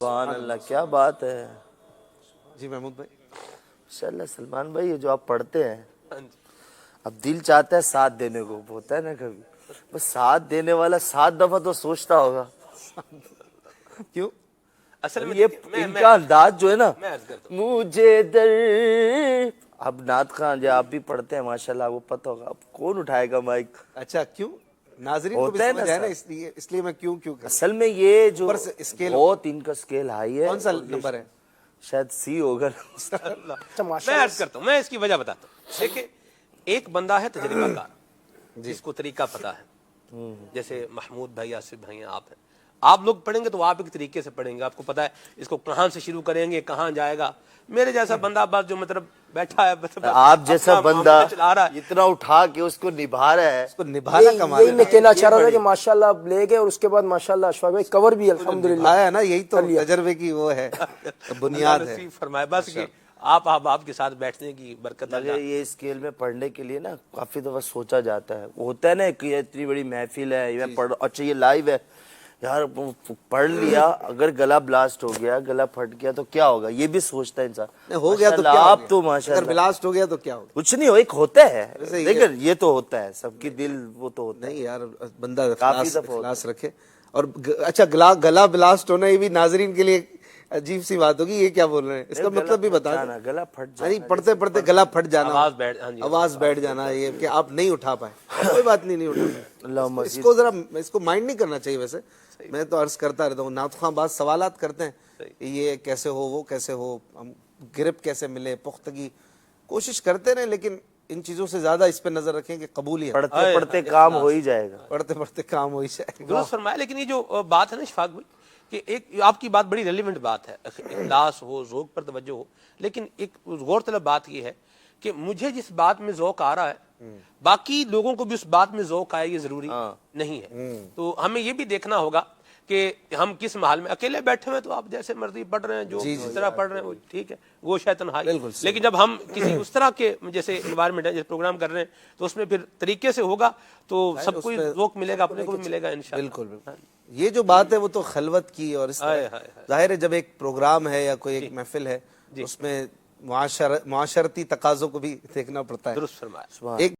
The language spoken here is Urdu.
سبحان اللہ، کیا بات ہے جی محمود بھائی. ماشاءاللہ. سلمان بھائی، یہ جو آپ پڑھتے ہیں اب دل چاہتا ہے ساتھ دینے کو، ہوتا ہے نا کبھی، بس ساتھ دینے والا 7 دفعہ تو سوچتا ہوگا. کیوں؟ اصل میں یہ ان کا انداز جو ہے نا، میں عرض کرتا مجھے در. اب نعت خان جو آپ بھی پڑھتے ہیں ماشاءاللہ، وہ پتہ ہوگا. اب کون اٹھائے گا مائک؟ اچھا کیوں؟ ناظرین کو بھی ہوتا ہے نا سمجھ ہے نا، سر. اس لیے میں کیوں کروں. اصل میں یہ جو اوپر سے اسکیل بہت ان کا اسکیل ہائی ہے. کون سا نمبر ہے؟ شاید سی ہوگا. میں عرض کرتا ہوں، میں اس کی وجہ بتاتا ہوں. دیکھیں، ایک بندہ ہے تجربہ کار، جس کو طریقہ پتا ہے، جیسے محمود بھائی، آصف بھائی، آپ ہیں. آپ لوگ پڑھیں گے تو آپ ایک طریقے سے پڑھیں گے، آپ کو پتا ہے اس کو کہاں سے شروع کریں گے، کہاں جائے گا. میرے جیسا بندہ بس جو مطلب بیٹھا ہے، آپ جیسا بندہ چلا رہا ہے، اتنا اٹھا کے اس کو نبھا رہا ہے. اس کو نبھانا کمال یہی میں کہنا چاہ رہا تھا کہ ماشاءاللہ آپ لے گئے، اور اس کے بعد ماشاءاللہ اشفاق بھائی کور بھی الحمدللہ ہے نا. یہی تو تجربے کی وہ ہے، بنیاد ہے. نصیب فرمائے. بس کہ آپ کے ساتھ بیٹھنے کی برکت مگر یہ اسکیل میں پڑھنے کے لیے نا کافی دفعہ سوچا جاتا ہے. وہ ہوتا ہے نا کہ یہ اتنی بڑی محفل ہے، یہ پڑھ، اچھا یہ لائیو ہے یار، پڑھ لیا، اگر گلا بلاسٹ ہو گیا، گلا پھٹ گیا تو کیا ہوگا، یہ بھی سوچتا ہے انسان. ہو گیا تو ماشاءاللہ، کیا آپ تو اگر ماشاءاللہ بلاسٹ ہو گیا تو کیا ہوگا؟ کچھ نہیں ہو، ایک ہوتا ہے. لیکن یہ تو ہوتا ہے سب کی دل، وہ تو ہوتا ہے. نہیں یار، بندہ کافی دفعہ اخلاص رکھے. اور اچھا، گلا بلاسٹ ہونا یہ بھی ناظرین کے لیے عجیب سی بات ہوگی. یہ کیا بول رہے ہیں؟ اس کا مطلب بھی بتا دیں. گلا پھٹ جانا، یعنی پڑھتے پڑھتے گلا پھٹ جانا، آواز بیٹھ جانا، یہ کہ آپ نہیں اٹھا پائے. کوئی بات نہیں اٹھا پائے. اس کو ذرا اس کو مائنڈ نہیں کرنا چاہیے. ویسے میں تو عرض کرتا رہتا ہوں، نعت خواں بعض سوالات کرتے ہیں، یہ کیسے ہو، وہ کیسے ہو، ہم گرپ کیسے ملے، پختگی. کوشش کرتے رہیں، لیکن ان چیزوں سے زیادہ اس پہ نظر رکھیں کہ قبولیت. پڑھتے پڑھتے کام ہو ہی جائے گا. پڑھتے پڑھتے کام ہو ہی جائے گا. درست فرمایا. لیکن یہ جو بات ہے نا اشفاق بھائی، کہ ایک آپ کی بات بڑی ریلیونٹ بات ہے، اخلاص ہو، ذوق پر توجہ ہو. لیکن ایک غور طلب بات یہ ہے کہ مجھے جس بات میں ذوق آ رہا ہے، باقی لوگوں کو بھی اس بات میں ذوق آئے، یہ ضروری نہیں ہے. تو ہمیں یہ بھی دیکھنا ہوگا کہ ہم کس محل میں. اکیلے بیٹھے ہوئے تو آپ جیسے مرضی پڑھ رہے ہیں، جو جس طرح پڑھ رہے ہیں وہ ٹھیک ہے، وہ شاید تنہائی. لیکن جب ہم کسی اس طرح کے جیسے انوائرمنٹ ہے، جیسے پروگرام کر رہے ہیں، تو اس میں پھر طریقے سے ہوگا تو سب کو ذوق ملے گا، اپنے کو بھی ملے گا انشاءاللہ. بالکل. یہ جو بات ہے وہ تو خلوت کی، اور اس طرح ظاہر ہے جب ایک پروگرام ہے یا کوئی ایک محفل ہے، اس میں معاشرتی تقاضوں کو بھی دیکھنا پڑتا ہے. درست فرمایا. ایک